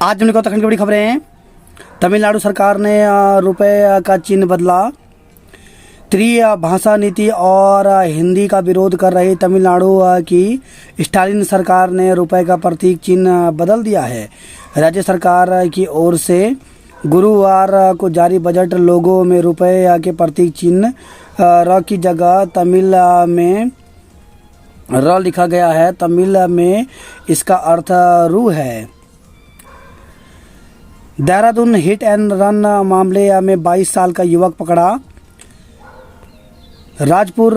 आज हमने को उत्तराखंड की बड़ी खबरें हैं। तमिलनाडु सरकार ने रुपए का चिन्ह बदला। त्रिभाषा नीति और हिंदी का विरोध कर रही तमिलनाडु की स्टालिन सरकार ने रुपए का प्रतीक चिन्ह बदल दिया है। राज्य सरकार की ओर से गुरुवार को जारी बजट लोगो में रुपए के प्रतीक चिन्ह र की जगह तमिल में र लिखा गया है। तमिल में इसका अर्थ रू है। देहरादून हिट एंड रन मामले में 22 साल का युवक पकड़ा। राजपुर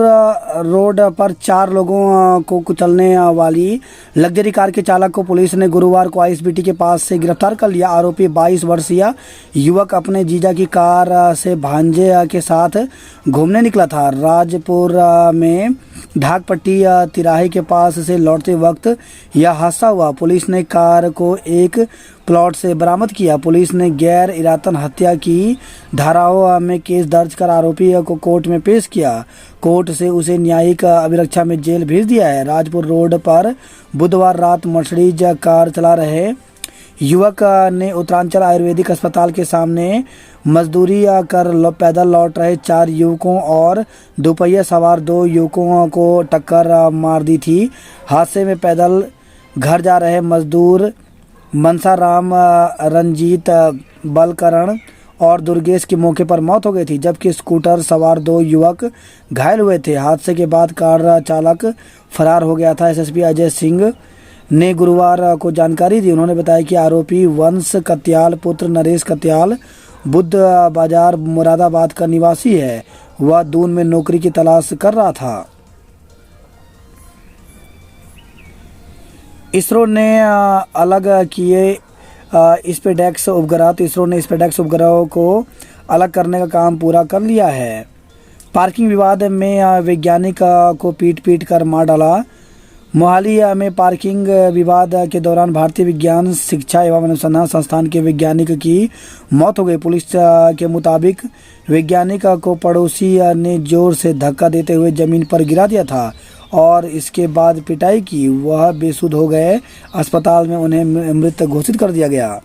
रोड पर 4 लोगों को कुचलने वाली लग्जरी कार के चालक को पुलिस ने गुरुवार को आईएसबीटी के पास से गिरफ्तार कर लिया। आरोपी 22 वर्षीय युवक अपने जीजा की कार से भांजे के साथ घूमने निकला था। राजपुर में ढाकपट्टी तिराहे के पास से लौटते वक्त यह हादसा हुआ। पुलिस ने कार को एक प्लॉट से बरामद किया। पुलिस ने गैर इरादतन हत्या की धाराओं में केस दर्ज कर आरोपी को कोर्ट में पेश किया। कोर्ट से उसे न्यायिक अभिरक्षा में जेल भेज दिया है। राजपुर रोड पर बुधवार रात मर्सिडीज कार चला रहे युवक ने उत्तरांचल आयुर्वेदिक अस्पताल के सामने मजदूरी कर पैदल लौट रहे 4 युवकों और दोपहिया सवार 2 युवकों को टक्कर मार दी थी। हादसे में पैदल घर जा रहे मजदूर मनसाराम, रंजीत, बलकरण और दुर्गेश की मौके पर मौत हो गई थी, जबकि स्कूटर सवार 2 युवक घायल हुए थे। हादसे के बाद कार चालक फरार हो गया था। एसएसपी अजय सिंह ने गुरुवार को जानकारी दी। उन्होंने बताया कि आरोपी वंश कत्याल पुत्र नरेश कत्याल बुद्ध बाजार मुरादाबाद का निवासी है। वह दून में नौकरी की तलाश कर रहा था। इसरो ने अलग किए स्पेसएक्स उपग्रह। तो इसरो ने स्पेसएक्स उपग्रहों को अलग करने का काम पूरा कर लिया है। पार्किंग विवाद में वैज्ञानिक को पीट कर मार डाला। मोहाली में पार्किंग विवाद के दौरान भारतीय विज्ञान शिक्षा एवं अनुसंधान संस्थान के वैज्ञानिक की मौत हो गई। पुलिस के मुताबिक वैज्ञानिक को पड़ोसी ने जोर से धक्का देते हुए जमीन पर गिरा दिया था और इसके बाद पिटाई की। वह बेसुध हो गए। अस्पताल में उन्हें मृत घोषित कर दिया गया।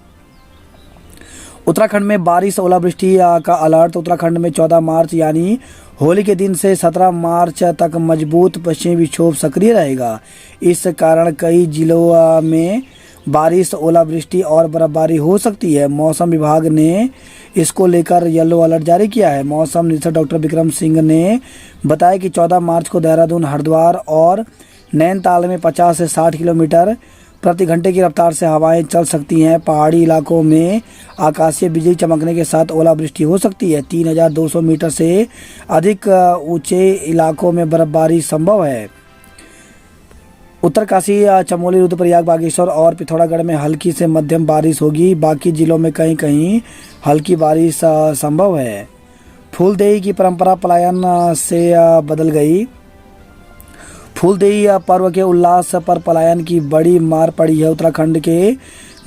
उत्तराखंड में बारिश ओलावृष्टि का अलर्ट। उत्तराखंड में 14 मार्च यानी होली के दिन से 17 मार्च तक मजबूत पश्चिमी विक्षोभ सक्रिय रहेगा। इस कारण कई जिलों में बारिश, ओलावृष्टि और बर्फबारी हो सकती है। मौसम विभाग ने इसको लेकर येलो अलर्ट जारी किया है। मौसम निदेशक डॉक्टर विक्रम सिंह ने बताया कि 14 मार्च को देहरादून, हरिद्वार और नैनीताल में 50 से 60 किलोमीटर प्रति घंटे की रफ्तार से हवाएं चल सकती हैं। पहाड़ी इलाकों में आकाशीय बिजली चमकने के साथ ओलावृष्टि हो सकती है। 3200 मीटर से अधिक ऊंचे इलाकों में बर्फबारी संभव है। उत्तरकाशी, चमोली, रुद्रप्रयाग, बागेश्वर और पिथौरागढ़ में हल्की से मध्यम बारिश होगी। बाकी जिलों में कहीं कहीं हल्की बारिश संभव है। फूलदेई की परंपरा पलायन से बदल गई। फूलदेई पर्व के उल्लास पर पलायन की बड़ी मार पड़ी है। उत्तराखंड के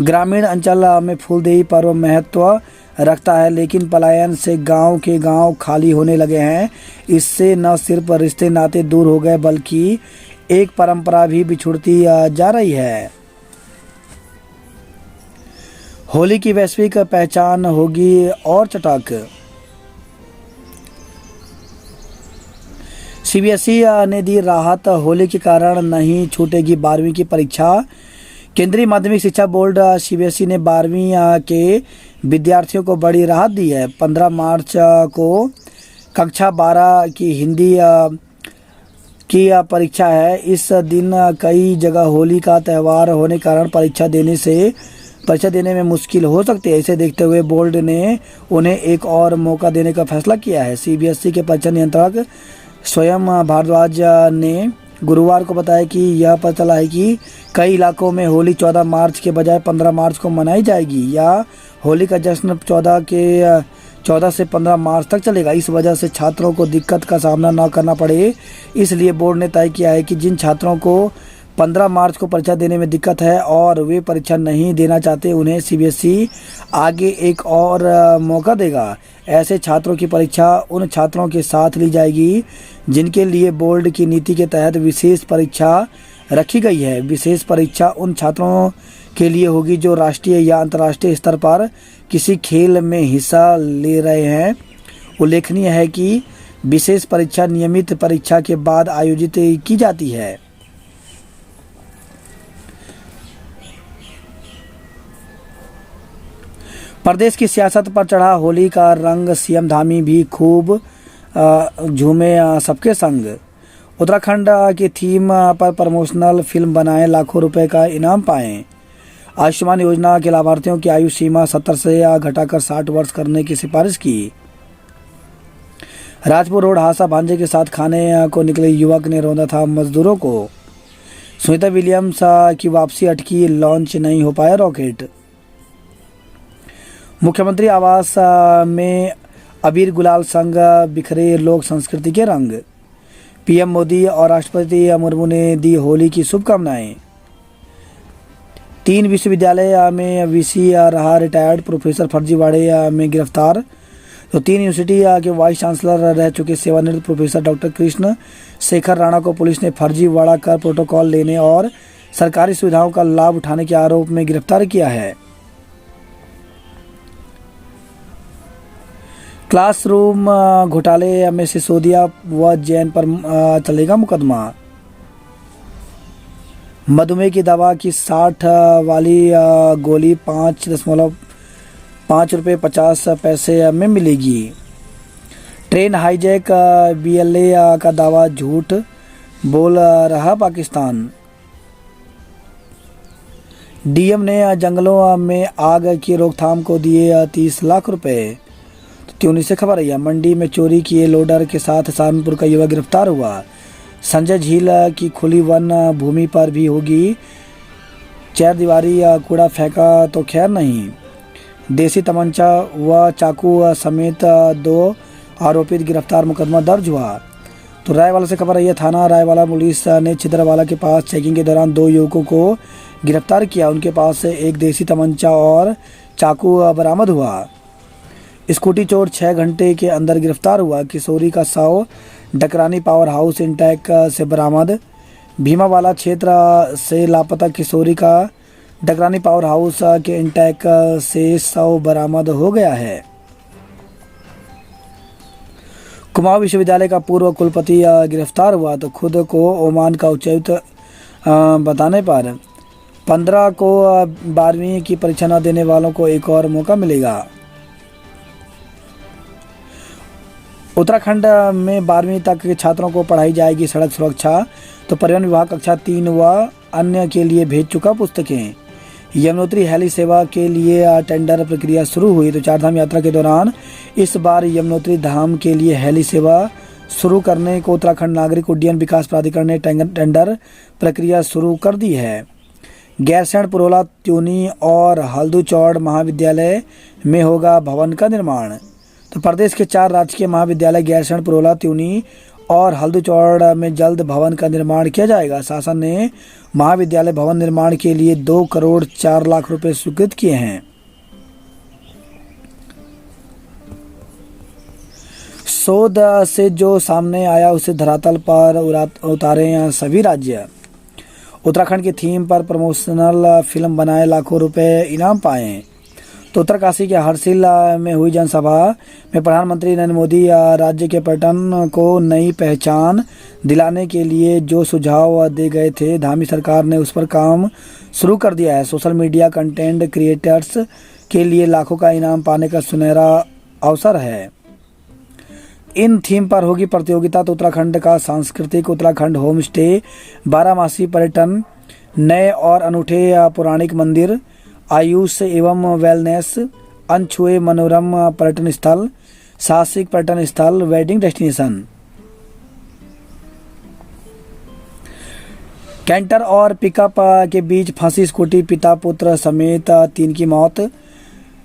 ग्रामीण अंचल में फूलदेई पर्व महत्व रखता है, लेकिन पलायन से गांव के गांव खाली होने लगे हैं। इससे न सिर्फ रिश्ते नाते दूर हो गए बल्कि एक परंपरा भी बिछुड़ती जा रही है। होली की वैश्विक पहचान होगी और चटक। सीबीएसई ने दी राहत। होली के कारण नहीं छूटेगी 12वीं की परीक्षा। केंद्रीय माध्यमिक शिक्षा बोर्ड सीबीएसई ने 12वीं के विद्यार्थियों को बड़ी राहत दी है। 15 मार्च को कक्षा 12 की हिंदी की परीक्षा है। इस दिन कई जगह होली का त्यौहार होने के कारण परीक्षा देने में मुश्किल हो सकती है। इसे देखते हुए बोर्ड ने उन्हें एक और मौका देने का फैसला किया है। सीबीएसई के परीक्षा नियंत्रक स्वयं भारद्वाज ने गुरुवार को बताया कि यह पता चला है कि कई इलाकों में होली 14 मार्च के बजाय 15 मार्च को मनाई जाएगी या होली का जश्न 14 से 15 मार्च तक चलेगा। इस वजह से छात्रों को दिक्कत का सामना न करना पड़े, इसलिए बोर्ड ने तय किया है कि जिन छात्रों को 15 मार्च को परीक्षा देने में दिक्कत है और वे परीक्षा नहीं देना चाहते, उन्हें सीबीएसई आगे एक और मौका देगा। ऐसे छात्रों की परीक्षा उन छात्रों के साथ ली जाएगी जिनके लिए बोर्ड की नीति के तहत विशेष परीक्षा रखी गई है। विशेष परीक्षा उन छात्रों के लिए होगी जो राष्ट्रीय या अंतर्राष्ट्रीय स्तर पर किसी खेल में हिस्सा ले रहे हैं। उल्लेखनीय है कि विशेष परीक्षा नियमित परीक्षा के बाद आयोजित की जाती है। प्रदेश की सियासत पर चढ़ा होली का रंग, सीएम धामी भी खूब झूमे सबके संग। उत्तराखंड की थीम पर प्रमोशनल फिल्म बनाएं, लाखों रुपए का इनाम पाएं। आयुष्मान योजना के लाभार्थियों की आयु सीमा 70 से घटाकर 60 वर्ष करने की सिफारिश की। राजपुर रोड हादसा, भांजे के साथ खाने को निकले युवक ने रौंदा था मजदूरों को। सुनीता विलियम्स की वापसी अटकी, लॉन्च नहीं हो पाया रॉकेट। मुख्यमंत्री आवास में अबीर गुलाल संग बिखरे लोक संस्कृति के रंग। पीएम मोदी और राष्ट्रपति मुर्मू ने दी होली की शुभकामनाएं। 3 विश्वविद्यालय में वीसी रहा रिटायर्ड प्रोफेसर फर्जीवाड़े में गिरफ्तार। तो 3 यूनिवर्सिटी के वाइस चांसलर रह चुके सेवानिवृत्त प्रोफेसर डॉक्टर कृष्ण शेखर राणा को पुलिस ने फर्जीवाड़ा कर प्रोटोकॉल लेने और सरकारी सुविधाओं का लाभ उठाने के आरोप में गिरफ्तार किया है। क्लासरूम घोटाले में सिसोदिया व जैन पर चलेगा मुकदमा। मधुमेह की दवा की 60 वाली गोली 5.5 रुपये 50 पैसे में मिलेगी। ट्रेन हाईजैक, बीएलए का दावा झूठ बोल रहा पाकिस्तान। डीएम ने जंगलों में आग की रोकथाम को दिए 30 लाख रुपए। त्यूनी से खबर है, मंडी में चोरी किए लोडर के साथ सहारनपुर का युवक गिरफ्तार हुआ। संजय झील की खुली वन भूमि पर भी होगी 4 दीवारी, कूड़ा फेंका तो खैर नहीं। देसी तमंचा व चाकू समेत 2 आरोपित गिरफ्तार, मुकदमा दर्ज हुआ। तो रायवाला से खबर है, थाना रायवाला पुलिस ने छिदरवाला के पास चेकिंग के दौरान 2 युवकों को गिरफ्तार किया। उनके पास से एक देसी तमंचा और चाकू बरामद हुआ। स्कूटी चोर 6 घंटे के अंदर गिरफ्तार हुआ। किशोरी का 100 डकरानी पावर हाउस इंटैक से बरामद। भीमावाला क्षेत्र से लापता किशोरी का डकरानी पावर हाउस के इंटैक से 100 बरामद हो गया है। कुमाऊं विश्वविद्यालय का पूर्व कुलपति गिरफ्तार हुआ। तो खुद को ओमान का उच्चायुक्त बताने पर 15 को 12वीं की परीक्षा न देने वालों को एक और मौका मिलेगा। उत्तराखंड में 12वीं तक के छात्रों को पढ़ाई जाएगी सड़क सुरक्षा। तो परिवहन विभाग कक्षा 3 व अन्य के लिए भेज चुका पुस्तकें। यमुनोत्री हेली सेवा के लिए टेंडर प्रक्रिया शुरू हुई। तो 4 धाम यात्रा के दौरान इस बार यमुनोत्री धाम के लिए हेली सेवा शुरू करने को उत्तराखंड नागरिक उड्डयन विकास प्राधिकरण ने टेंडर प्रक्रिया शुरू कर दी है। गैरसैंण, पुरोला, त्यूनी और हल्दूचौड़ महाविद्यालय में होगा भवन का निर्माण। तो प्रदेश के 4 राजकीय महाविद्यालय गैरसैंण, पुरोला, त्यूनी और हल्दूचौड़ में जल्द भवन का निर्माण किया जाएगा। शासन ने महाविद्यालय भवन निर्माण के लिए 2 करोड़ 4 लाख रुपए स्वीकृत किए हैं। शोध से जो सामने आया उसे धरातल पर उतारे सभी राज्य। उत्तराखंड की थीम पर प्रमोशनल फिल्म बनाए, लाखों रुपए इनाम पाए। तो उत्तरकाशी के हरसिल में हुई जनसभा में प्रधानमंत्री नरेंद्र मोदी राज्य के पर्यटन को नई पहचान दिलाने के लिए जो सुझाव दे गए थे, धामी सरकार ने उस पर काम शुरू कर दिया है। सोशल मीडिया कंटेंट क्रिएटर्स के लिए लाखों का इनाम पाने का सुनहरा अवसर है। इन थीम पर होगी प्रतियोगिता। तो उत्तराखंड का सांस्कृतिक उत्तराखंड होम स्टे, 12 पर्यटन, नए और अनूठे पौराणिक मंदिर, आयुष एवं वेलनेस, अनछुए मनोरम पर्यटन स्थल, साहसिक पर्यटन स्थल, वेडिंग डेस्टिनेशन। कैंटर और पिकअप के बीच फंसी स्कूटी, पिता पुत्र समेत 3 की मौत।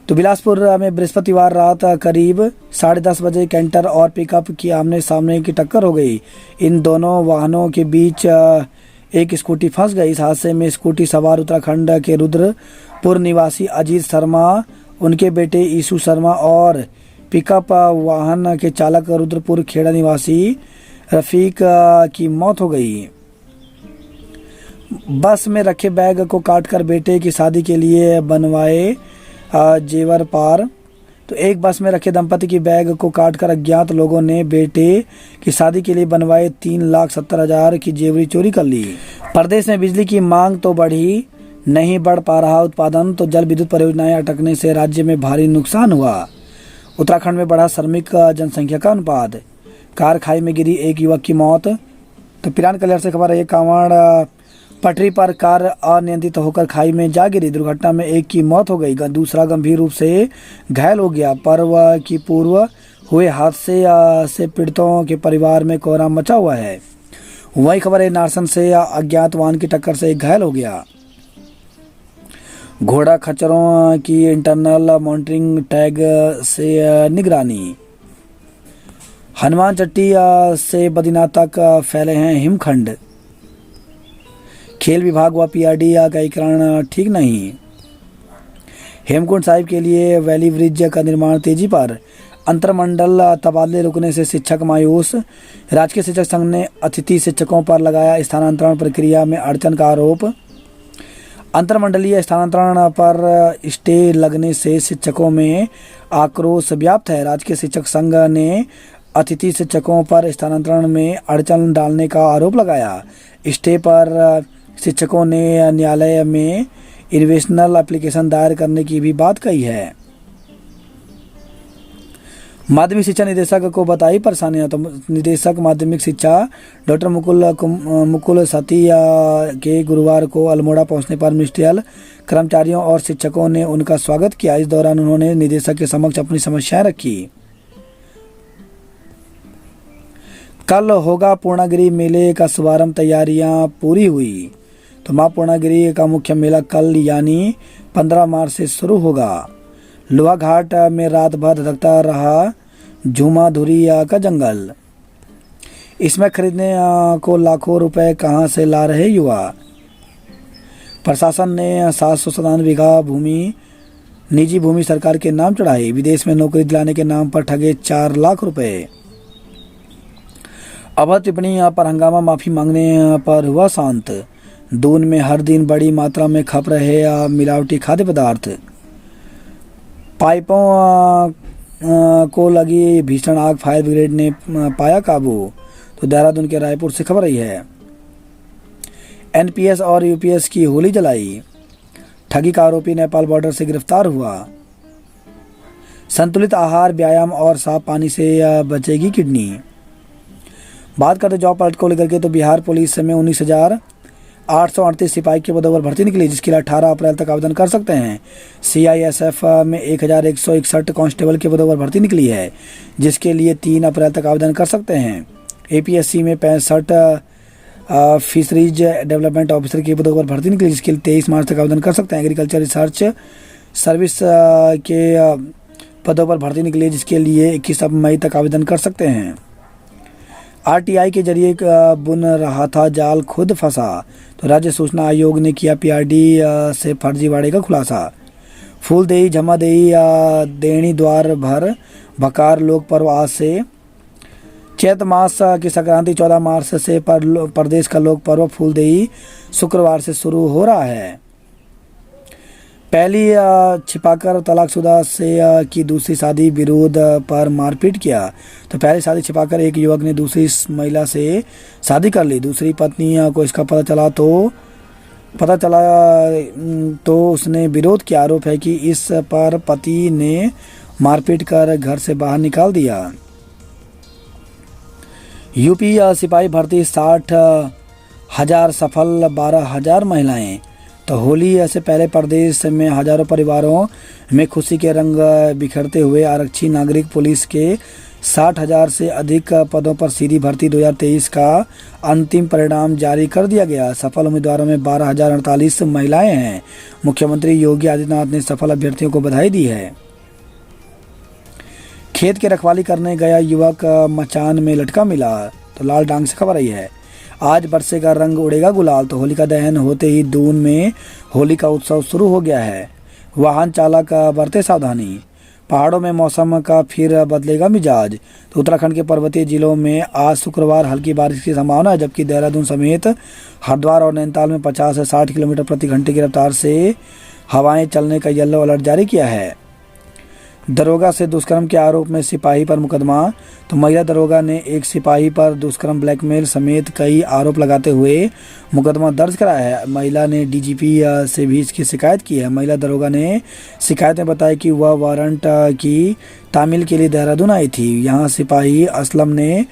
तो बिलासपुर में बृहस्पतिवार रात करीब 10:30 बजे कैंटर और पिकअप की आमने सामने की टक्कर हो गई। इन दोनों वाहनों के बीच एक स्कूटी फंस गई। इस हादसे में स्कूटी सवार उत्तराखंड के रुद्रपुर निवासी अजीत शर्मा, उनके बेटे ईशु शर्मा और पिकअप वाहन के चालक रुद्रपुर खेड़ा निवासी रफीक की मौत हो गई। बस में रखे बैग को काटकर बेटे की शादी के लिए बनवाए जेवर पार। तो एक बस में रखे दंपति की बैग को काटकर अज्ञात लोगों ने बेटे की शादी के लिए बनवाए 3,70,000 की जेवरी चोरी कर ली। प्रदेश में बिजली की मांग तो बढ़ी, नहीं बढ़ पा रहा उत्पादन, तो जल विद्युत परियोजनाएं अटकने से राज्य में भारी नुकसान हुआ। उत्तराखंड में बढ़ा श्रमिक जनसंख्या का अनुपात, कार खाई में गिरी एक युवक की मौत। तो पिरान कल्याण से खबर है, कांवड़ पटरी पर कार अनियंत्रित होकर खाई में जा गिरी। दुर्घटना में एक की मौत हो गई, दूसरा गंभीर रूप से घायल हो गया। पर्व की पूर्व हुए हादसे से पीड़ितों के परिवार में कोहराम मचा हुआ है। वही खबर है, नारसन से अज्ञात वाहन की टक्कर से एक घायल हो गया। घोड़ा खच्चरों की इंटरनल मॉनिटरिंग टैग से निगरानी। हनुमान चट्टी से बद्रीनाथ तक फैले हैं हिमखंड। खेल विभाग व पीआरडी का एकीकरण ठीक नहीं। हेमकुंड साहिब के लिए वैली ब्रिज का निर्माण तेजी पर। अंतरमंडल तबादले रुकने से शिक्षक मायूस। राजकीय शिक्षक संघ ने अतिथि शिक्षकों पर लगाया स्थानांतरण प्रक्रिया में अड़चन का आरोप। अंतरमंडलीय स्थानांतरण पर स्टे लगने से शिक्षकों में आक्रोश व्याप्त है। राजकीय शिक्षक संघ ने अतिथि शिक्षकों पर स्थानांतरण में अड़चन डालने का आरोप लगाया। स्टे पर शिक्षकों ने न्यायालय में इन्वेस्टनल एप्लीकेशन दायर करने की भी बात कही है। माध्यमिक शिक्षा निदेशक को बताई परेशानियां। तो निदेशक माध्यमिक शिक्षा डॉक्टर मुकुल सती के गुरुवार को अल्मोड़ा पहुंचने पर मिनिस्ट्रियल कर्मचारियों और शिक्षकों ने उनका स्वागत किया। इस दौरान उन्होंने निदेशक के समक्ष अपनी समस्याएं रखी। कल होगा पूर्णागिरि मेले का शुभारंभ, तैयारियां पूरी हुई। तो मां पूर्णागिरि का मुख्य मेला कल यानी 15 मार्च से शुरू होगा। लोहा घाट में रात भर धधकता रहा झूमा धुरिया का जंगल। इसमें खरीदने को लाखों रुपए कहां से ला रहे युवा। प्रशासन ने 797 बीघा भूमि निजी भूमि सरकार के नाम चढ़ाई। विदेश में नौकरी दिलाने के नाम पर ठगे 4 लाख रुपए। अभद्र टिप्पणी पर हंगामा, माफी मांगने पर हुआ शांत। दून में हर दिन बड़ी मात्रा में खप रहे मिलावटी खाद्य पदार्थ। पाइपों को लगी भीषण आग, फायर ब्रिगेड ने पाया काबू। तो देहरादून के रायपुर से खबर रही है। एनपीएस और यूपीएस की होली जलाई। ठगी का आरोपी नेपाल बॉर्डर से गिरफ्तार हुआ। संतुलित आहार, व्यायाम और साफ पानी से बचेगी किडनी। बात करते जॉब पलट को लेकर के, तो बिहार पुलिस में 19,838 सिपाही के पदों पर भर्ती निकली, जिसके लिए 18 अप्रैल तक आवेदन कर सकते हैं। सीआईएसएफ में 1,161 कांस्टेबल के पदों पर भर्ती निकली है, जिसके लिए 3 अप्रैल तक आवेदन कर सकते हैं। एपीएससी में 65 फिशरीज डेवलपमेंट ऑफिसर के पदों पर भर्ती निकली, जिसके लिए 23 मार्च तक आवेदन कर सकते हैं। एग्रीकल्चर रिसर्च सर्विस के पदों पर भर्ती निकली, जिसके लिए 21 मई तक आवेदन कर सकते हैं। आरटीआई के जरिए बुन रहा था जाल, खुद फंसा। तो राज्य सूचना आयोग ने किया पीआरडी से फर्जीवाड़े का खुलासा। फूलदेई, झमादेई, देणी द्वार भर भकार लोक पर्व आज से। चैत मास की संक्रांति 14 मार्च से प्रदेश का लोक पर्व फूलदेई शुक्रवार से शुरू हो रहा है। पहली छिपाकर तलाकशुदा से की दूसरी शादी, विरोध पर मारपीट किया। तो पहली शादी छिपाकर एक युवक ने दूसरी महिला से शादी कर ली। दूसरी पत्नी को इसका पता चला तो उसने विरोध किया। आरोप है कि इस पर पति ने मारपीट कर घर से बाहर निकाल दिया। यूपी सिपाही भर्ती 60,000 सफल, 12,000 महिलाएं। तो होली से पहले प्रदेश में हजारों परिवारों में खुशी के रंग बिखरते हुए आरक्षी नागरिक पुलिस के 60,000 से अधिक पदों पर सीधी भर्ती 2023 का अंतिम परिणाम जारी कर दिया गया। सफल उम्मीदवारों में 12,048 महिलाएं हैं। मुख्यमंत्री योगी आदित्यनाथ ने सफल अभ्यर्थियों को बधाई दी है। खेत की रखवाली करने गया युवक मचान में लटका मिला। तो लाल डांग से खबर आई है। आज बरसेगा रंग, उड़ेगा गुलाल। तो होलिका दहन होते ही दून में होली का उत्सव शुरू हो गया है। वाहन चालक बरते सावधानी। पहाड़ों में मौसम का फिर बदलेगा मिजाज। तो उत्तराखंड के पर्वतीय जिलों में आज शुक्रवार हल्की बारिश की संभावना है, जबकि देहरादून समेत हरिद्वार और नैनीताल में 50 से 60 किलोमीटर प्रति घंटे की रफ्तार से हवाएं चलने का येलो अलर्ट जारी किया है। दरोगा से दुष्कर्म के आरोप में सिपाही पर मुकदमा। तो महिला दरोगा ने एक सिपाही पर दुष्कर्म, ब्लैकमेल समेत कई आरोप लगाते हुए मुकदमा दर्ज कराया है। महिला ने डीजीपी से भी इसकी शिकायत की है। महिला दरोगा ने शिकायत में बताया कि वह वारंट की तामील के लिए देहरादून आई थी। यहाँ सिपाही असलम ने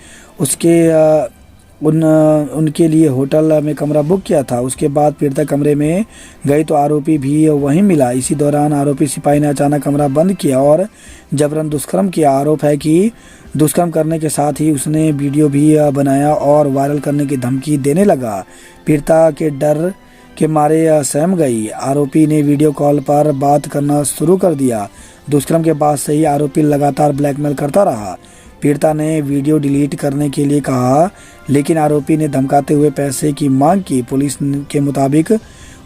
उनके लिए होटल में कमरा बुक किया था। उसके बाद पीड़िता कमरे में गई तो आरोपी भी वहीं मिला। इसी दौरान आरोपी सिपाही ने अचानक कमरा बंद किया और जबरन दुष्कर्म किया। आरोप है कि दुष्कर्म करने के साथ ही उसने वीडियो भी बनाया और वायरल करने की धमकी देने लगा। पीड़िता के डर के मारे सहम गई। आरोपी ने वीडियो कॉल पर बात करना शुरू कर दिया। दुष्कर्म के बाद से ही आरोपी लगातार ब्लैकमेल करता रहा। पीड़िता ने वीडियो डिलीट करने के लिए कहा, लेकिन आरोपी ने धमकाते हुए पैसे की मांग की। पुलिस के मुताबिक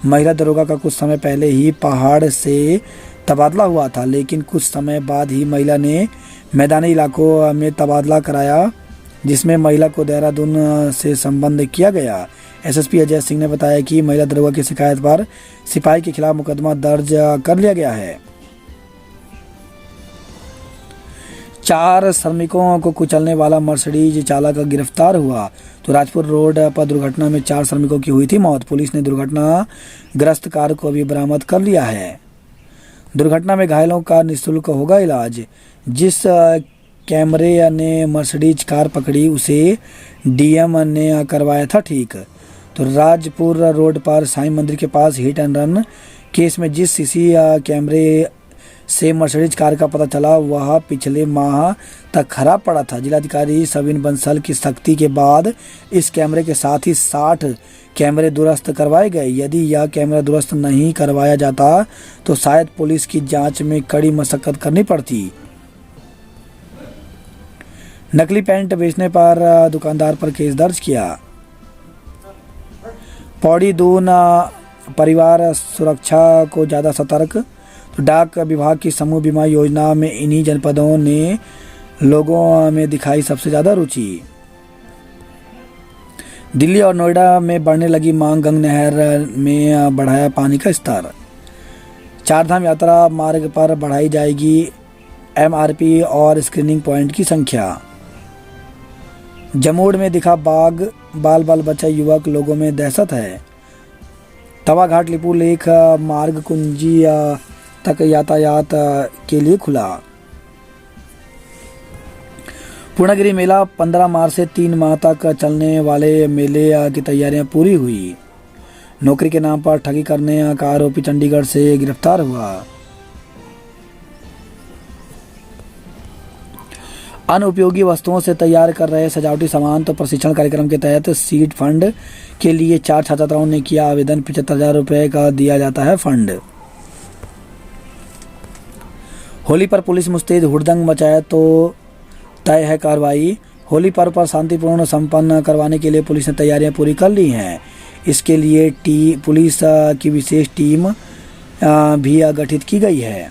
महिला दरोगा का कुछ समय पहले ही पहाड़ से तबादला हुआ था, लेकिन कुछ समय बाद ही महिला ने मैदानी इलाकों में तबादला कराया, जिसमें महिला को देहरादून से संबंध किया गया। एसएसपी अजय सिंह ने बताया कि महिला दरोगा की शिकायत पर सिपाही के खिलाफ मुकदमा दर्ज कर लिया गया है। 4 श्रमिकों को कुचलने वाला मर्सिडीज चालक गिरफ्तार हुआ। तो राजपुर रोड पर दुर्घटना में 4 श्रमिकों की हुई थी मौत। पुलिस ने दुर्घटनाग्रस्त कार को भी बरामद कर लिया है। दुर्घटना में घायलों का निःशुल्क होगा इलाज। जिस कैमरे ने मर्सिडीज कार पकड़ी उसे डीएम ने करवाया था ठीक। तो राजपुर रोड पर साईं मंदिर के पास हिट एंड रन केस में जिस सीसी कैमरे से मर्सिडीज कार का पता चला वह पिछले माह तक खराब पड़ा था। जिलाधिकारी सविन बंसल की सख्ती के बाद इस कैमरे के साथ ही 60 कैमरे दुरुस्त करवाए गए। यदि यह कैमरा दुरुस्त नहीं करवाया जाता तो शायद पुलिस की जांच में कड़ी मशक्कत करनी पड़ती। नकली पैंट बेचने पर दुकानदार पर केस दर्ज किया। पौड़ी दून परिवार सुरक्षा को ज़्यादा सतर्क। तो डाक विभाग की समूह बीमा योजना में इन्हीं जनपदों ने लोगों में दिखाई सबसे ज़्यादा रुचि। दिल्ली और नोएडा में बढ़ने लगी मांग, गंगा नहर में बढ़ाया पानी का स्तर। चारधाम यात्रा मार्ग पर बढ़ाई जाएगी एमआरपी और स्क्रीनिंग पॉइंट की संख्या। जमोड़ में दिखा बाघ, बाल बाल बचा युवक, लोगों में दहशत है। तवाघाट लिपू लेक मार्ग कुंजी तक यातायात के लिए खुला। पूर्णागिरी मेला 15 मार्च से 3 माह तक चलने वाले मेले की तैयारियां पूरी हुई। नौकरी के नाम पर ठगी करने का आरोपी चंडीगढ़ से गिरफ्तार हुआ। अनुपयोगी वस्तुओं से तैयार कर रहे सजावटी सामान। तो प्रशिक्षण कार्यक्रम के तहत सीड फंड के लिए 4 छात्राओं ने किया आवेदन। 75,000 रुपये का दिया जाता है फंड। होली पर पुलिस मुस्तैद, हुड़दंग मचाया तो तय है कार्रवाई। होली पर्व पर शांतिपूर्ण संपन्न करवाने के लिए पुलिस ने तैयारियां पूरी कर ली हैं। इसके लिए पुलिस की विशेष टीम भी गठित की गई है।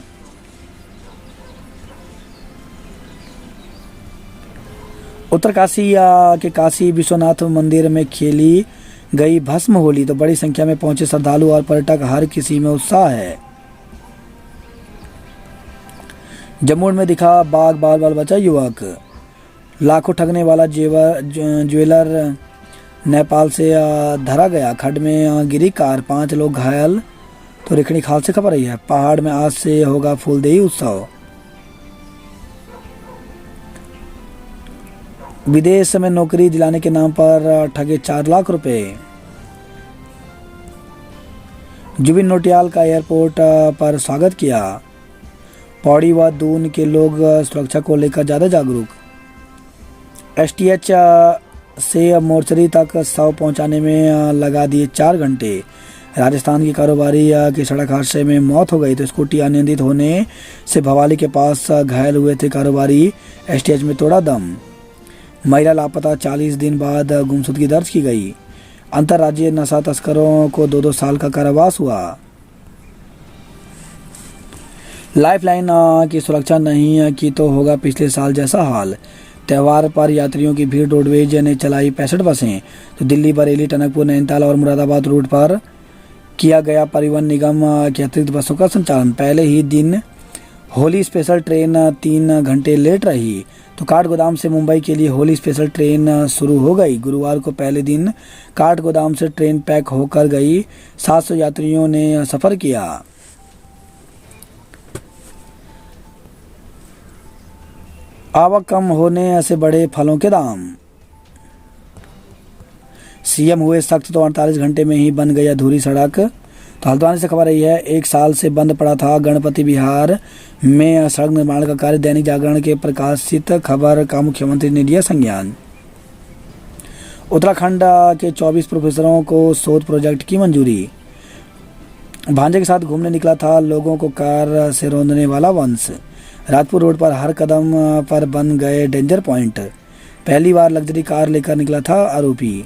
उत्तरकाशी के काशी विश्वनाथ मंदिर में खेली गई भस्म होली। तो बड़ी संख्या में पहुंचे श्रद्धालु और पर्यटक, हर किसी में उत्साह है। जम्मू में दिखा बाघ, बाल बाल बचा युवक। लाखों ठगने वाला ज्वेलर नेपाल से धरा गया। खड्ड में गिरी कार, 5 लोग घायल। तो रेखणी खाल से खबर आई है। पहाड़ में आज से होगा फूलदेई उत्सव। विदेश में नौकरी दिलाने के नाम पर ठगे 4 लाख रुपए। जुबिन नौटियाल का एयरपोर्ट पर स्वागत किया। पौड़ी व दून के लोग सुरक्षा को लेकर ज़्यादा जागरूक। एसटीएच से मोर्चरी तक शव पहुंचाने में लगा दिए 4 घंटे। राजस्थान की कारोबारी की सड़क हादसे में मौत हो गई। तो स्कूटी अनियंत्रित होने से भवाली के पास घायल हुए थे कारोबारी, एसटीएच में तोड़ा दम। महिला लापता, 40 दिन बाद गुमशुदगी दर्ज की गई। अंतर्राज्यीय नशा तस्करों को 2-2 साल का कारावास हुआ। लाइफलाइन की सुरक्षा नहीं की तो होगा पिछले साल जैसा हाल। त्यौहार पर यात्रियों की भीड़, रोडवेज ने चलाई 65 बसें। तो दिल्ली, बरेली, टनकपुर, नैनीताल और मुरादाबाद रूट पर किया गया परिवहन निगम की अतिरिक्त बसों का संचालन। पहले ही दिन होली स्पेशल ट्रेन 3 घंटे लेट रही। तो काठगोदाम से मुंबई के लिए होली स्पेशल ट्रेन शुरू हो गई। गुरुवार को पहले दिन काठगोदाम से ट्रेन पैक होकर गई। 700 यात्रियों ने सफ़र किया। आवक कम होने से बढ़े फलों के दाम। सीएम हुए सख्त तो 48 घंटे में ही बन गई अधूरी सड़क। तो हल्द्वानी से खबर रही है, 1 साल से बंद पड़ा था गणपति विहार में सड़क निर्माण का कार्य। दैनिक जागरण के प्रकाशित खबर का मुख्यमंत्री ने लिया संज्ञान। उत्तराखंड के 24 प्रोफेसरों को शोध प्रोजेक्ट की मंजूरी। भांजे के साथ घूमने निकला था लोगों को कार से रौंदने वाला वंश। राजपुर रोड पर हर कदम पर बन गए डेंजर पॉइंट। पहली बार लग्जरी कार लेकर निकला था आरोपी।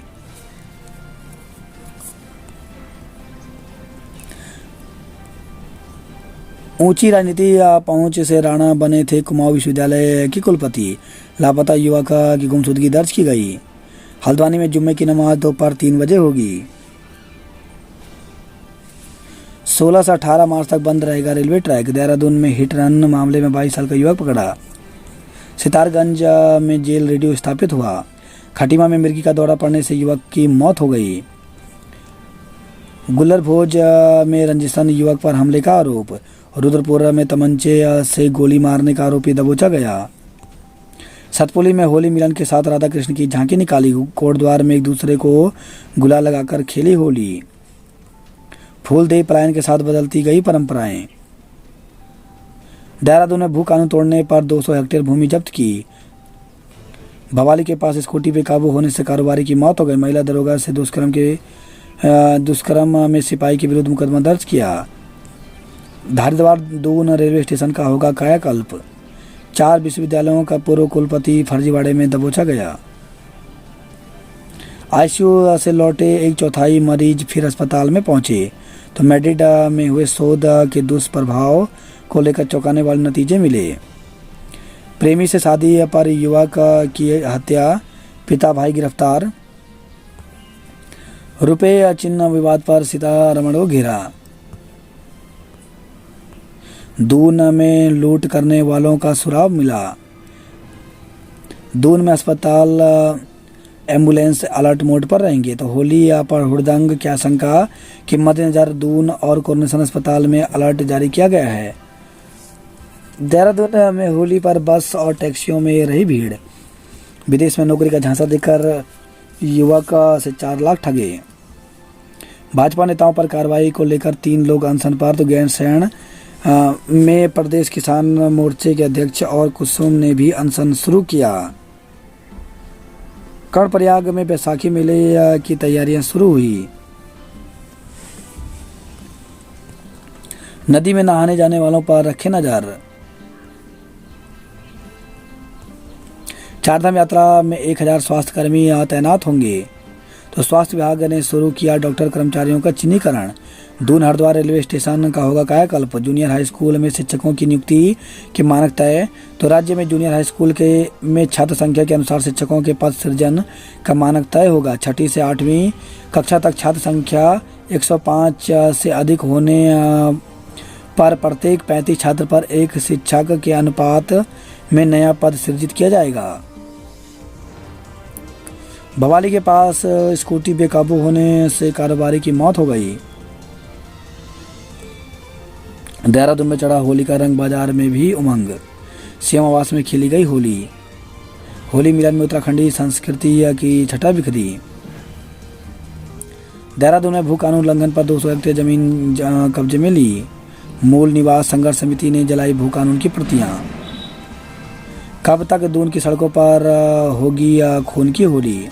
ऊंची राजनीति पहुंच से राणा बने थे कुमाऊं विश्वविद्यालय की कुलपति। लापता युवक की गुमशुदगी दर्ज की गई। हल्द्वानी में जुम्मे की नमाज दोपहर 3 बजे होगी। 16 से 18 मार्च तक बंद रहेगा रेलवे ट्रैक। देहरादून में हिट रन मामले में 22 साल का युवक पकड़ा। सितारगंज में जेल रेडियो स्थापित हुआ। खटीमा में मिर्गी का दौरा पड़ने से युवक की मौत हो गई। गुल्लरभोज में रंजिशन युवक पर हमले का आरोप। रुद्रपुर में तमंचे से गोली मारने का आरोपी दबोचा गया। सतपुली में होली मिलन के साथ राधा कृष्ण की झांकी निकाली। कोटद्वार में एक दूसरे को गुलाल लगाकर खेली होली। फूलदेई पलायन के साथ बदलती गई परंपराएं। देहरादून में भू कानून तोड़ने पर 200 हेक्टेयर भूमि जब्त की। भवाली के पास स्कूटी पे काबू होने से कारोबारी की मौत हो गई। महिला दरोगा से दुष्कर्म में सिपाही के विरुद्ध मुकदमा दर्ज किया। धारीद्वार दून रेलवे स्टेशन का होगा कायाकल्प। 4 विश्वविद्यालयों का पूर्व कुलपति फर्जीवाड़े में दबोचा गया। आईसीयू से लौटे 1/4 मरीज फिर अस्पताल में पहुंचे। तो मैड्रिड में हुए शोध के दुष्प्रभाव को लेकर चौंकाने वाले नतीजे मिले। प्रेमी से शादी पर युवक की हत्या, पिता भाई गिरफ्तार। रुपये चिन्ह विवाद पर सीतारमण को घेरा। दून में लूट करने वालों का सुराग मिला। दून में अस्पताल एम्बुलेंस अलर्ट मोड पर रहेंगे। तो होली पर हुड़दंग की आशंका के मद्देनजर दून और कोरोनेशन अस्पताल में अलर्ट जारी किया गया है। देहरादून में होली पर बस और टैक्सियों में रही भीड़। विदेश में नौकरी का झांसा देकर युवक से 4 लाख ठगे। भाजपा नेताओं पर कार्रवाई को लेकर 3 लोग अनशन पर। तो गैरसैंण में प्रदेश किसान मोर्चे के अध्यक्ष और कुसुम ने भी अनशन शुरू किया। कर्णप्रयाग में बैसाखी मेले की तैयारियां शुरू हुई। नदी में नहाने जाने वालों पर रखे नजर। चारधाम यात्रा में 1000 स्वास्थ्यकर्मी तैनात होंगे। तो स्वास्थ्य विभाग ने शुरू किया डॉक्टर कर्मचारियों का चिन्हीकरण। दून हरिद्वार रेलवे स्टेशन का होगा कायाकल्प। जूनियर हाई स्कूल में शिक्षकों की नियुक्ति के मानक तय। तो राज्य में जूनियर हाई स्कूल में छात्र संख्या के अनुसार शिक्षकों के पद सृजन का मानक तय होगा। 6ठी से 8वीं कक्षा तक छात्र संख्या 105 से अधिक होने पर प्रत्येक 35 छात्र पर 1 शिक्षक के अनुपात में नया पद सृजित किया जाएगा। भवाली के पास स्कूटी बेकाबू होने से कारोबारी की मौत हो गई। देहरादून में चढ़ा होली का रंग, बाजार में भी उमंग। सीएम आवास में खेली गई होली। होली मिलन में उत्तराखंडी संस्कृति की छटा बिखरी। देहरादून में भू कानून उल्लंघन पर 200 हेक्टेयर जमीन कब्जे में ली। मूल निवास संघर्ष समिति ने जलाई भू कानून की प्रतियां। कब तक दून की सड़कों पर होगी खून की होली।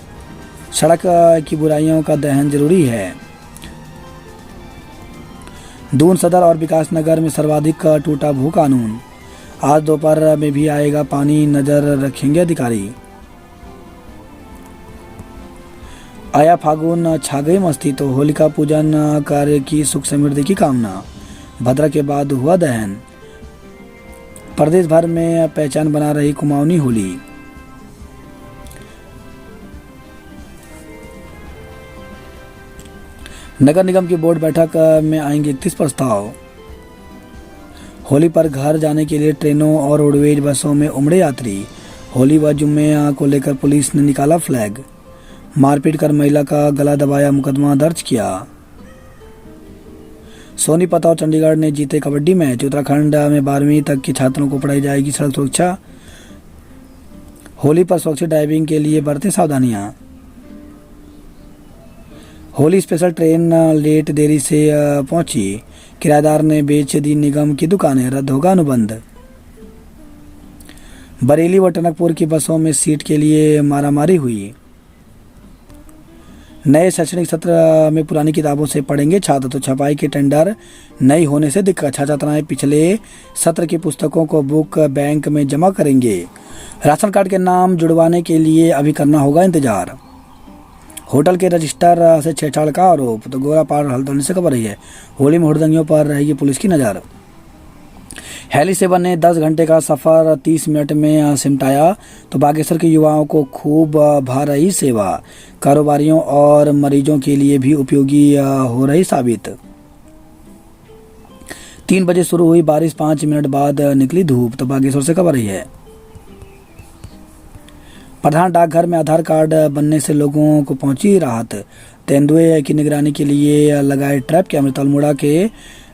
सड़क की बुराइयों का दहन जरूरी है। दून सदर और विकास नगर में सर्वाधिक टूटा भू कानून। आज दोपहर में भी आएगा पानी, नजर रखेंगे अधिकारी। आया फागुन, छा गई मस्ती। तो होलिका पूजन कार्य की सुख समृद्धि की कामना। भद्रा के बाद हुआ दहन। प्रदेश भर में पहचान बना रही कुमाऊनी होली। नगर निगम की बोर्ड बैठक में आएंगे 31 प्रस्ताव। होली पर घर जाने के लिए ट्रेनों और रोडवेज बसों में उमड़े यात्री। होली व जुम्मे को लेकर पुलिस ने निकाला फ्लैग। मारपीट कर महिला का गला दबाया, मुकदमा दर्ज किया। सोनीपत और चंडीगढ़ ने जीते कबड्डी मैच। उत्तराखंड में 12वीं तक के छात्रों को पढ़ाई जाएगी सड़क सुरक्षा। होली पर सुरक्षित ड्राइविंग के लिए बरतें सावधानियां। होली स्पेशल ट्रेन लेट देरी से पहुंची। किराएदार ने बेच दी निगम की दुकानें, रद्द होगा अनुबंध। बरेली व टनकपुर की बसों में सीट के लिए मारामारी हुई। नए शैक्षणिक सत्र में पुरानी किताबों से पढ़ेंगे छात्र, तो छपाई के टेंडर नहीं होने से दिक्कत। छात्राएं पिछले सत्र की पुस्तकों को बुक बैंक में जमा करेंगे। राशन कार्ड के नाम जुड़वाने के लिए अभी करना होगा इंतजार। होटल के रजिस्टर से छेड़छाड़ का आरोप, तो गोरापाड़ हल्द्वानी से खबर रही है। होली में हुड़दंगियों पर रहेगी पुलिस की नज़र। हेली सेवन ने 10 घंटे का सफ़र 30 मिनट में सिमटाया, तो बागेश्वर के युवाओं को खूब भा रही सेवा। कारोबारियों और मरीजों के लिए भी उपयोगी हो रही साबित। 3 बजे शुरू हुई बारिश, 5 मिनट बाद निकली धूप, तो बागेश्वर से खबर रही है। प्रधान डाकघर में आधार कार्ड बनने से लोगों को पहुंची राहत। तेंदुए की निगरानी के लिए लगाए ट्रैप कैमरे। अल्मोड़ा के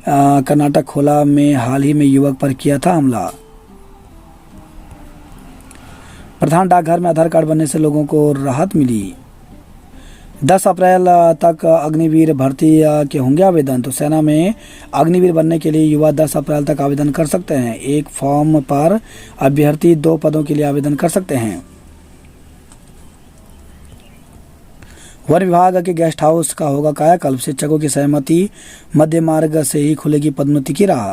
कर्नाटक खोला में हाल ही में युवक पर किया था हमला। प्रधान डाकघर में आधार कार्ड बनने से लोगों को राहत मिली। 10 अप्रैल तक अग्निवीर भर्ती के होंगे आवेदन, तो सेना में अग्निवीर बनने के लिए युवा 10 अप्रैल तक आवेदन कर सकते हैं। एक फॉर्म पर अभ्यर्थी 2 पदों के लिए आवेदन कर सकते हैं। वन विभाग के गेस्ट हाउस का होगा कायाकल्प। शिक्षकों की सहमति, मध्य मार्ग से ही खुलेगी पदोन्नति की राह।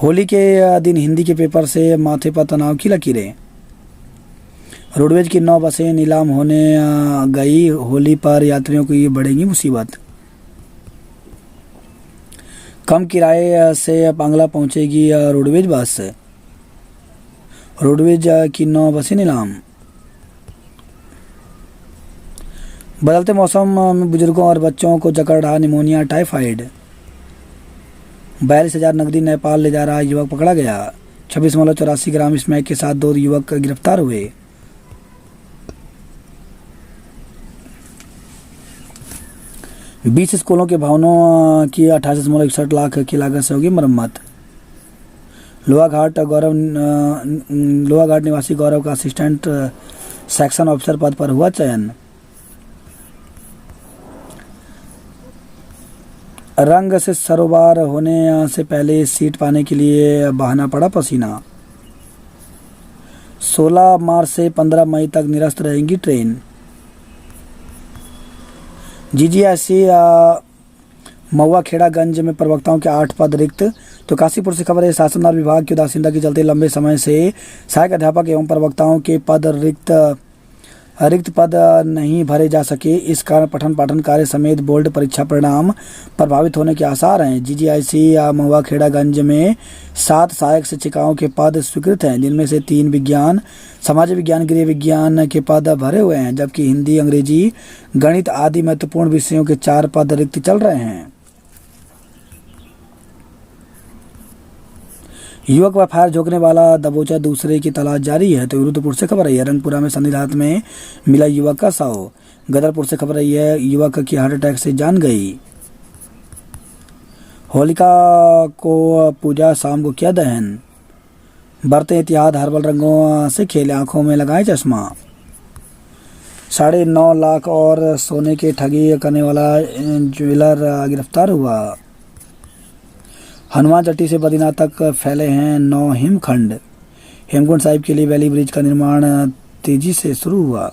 होली के दिन हिंदी के पेपर से माथे पर तनाव की लकीरें। रोडवेज की 9 बसें नीलाम होने गई। होली पर यात्रियों को ये बढ़ेगी मुसीबत। कम किराए से पांगला पहुंचेगी रोडवेज बस। रोडवेज की 9 बसें नीलाम। बदलते मौसम में बुजुर्गों और बच्चों को जकड़ रहा निमोनिया, टाइफाइड। 42,000 नकदी नेपाल ले जा रहा युवक पकड़ा गया। 26.84 ग्राम स्मैक के साथ 2 युवक गिरफ्तार हुए। बीस स्कूलों के भवनों की 88.61 लाख की लागत से होगी मरम्मत। लोहाघाट निवासी गौरव का असिस्टेंट सेक्शन ऑफिसर पद पर हुआ चयन। रंग से सरोबार होने से पहले सीट पाने के लिए बहाना पड़ा पसीना। 16 मार्च से 15 मई तक निरस्त रहेंगी ट्रेन। जीजीएससी महुआ खेड़ागंज में प्रवक्ताओं के 8 पद रिक्त, तो काशीपुर से खबर है। शासन और विभाग की उदासीनता के चलते लंबे समय से सहायक अध्यापक एवं प्रवक्ताओं के पद रिक्त पद नहीं भरे जा सके। इस कारण पठन पाठन कार्य समेत बोर्ड परीक्षा परिणाम प्रभावित होने के आसार हैं। जीजीआईसी महुआ खेड़ागंज में 7 सहायक शिक्षिकाओं के पद स्वीकृत हैं, जिनमें से 3 विज्ञान, समाज विज्ञान, गृह विज्ञान के पद भरे हुए हैं, जबकि हिंदी, अंग्रेजी, गणित आदि महत्वपूर्ण विषयों के 4 पद रिक्त चल रहे हैं। युवक व फायर झोंकने वाला दबोचा, दूसरे की तलाश जारी है। तो रुद्रपुर से खबर आई है। रंगपुरा में शनि रात में मिला युवक का शव। गदरपुर से खबर आई है, युवक की हार्ट अटैक से जान गई। होलिका को पूजा, शाम को किया दहन। बरते एहतियात, हर्बल रंगों से खेले, आंखों में लगाए चश्मा। 9.5 लाख और सोने के ठगी करने वाला ज्वेलर गिरफ्तार हुआ। हनुमान चट्टी से बद्रीनाथ तक फैले हैं 9 हिमखंड। हेमकुंड साहिब के लिए वैली ब्रिज का निर्माण तेजी से शुरू हुआ।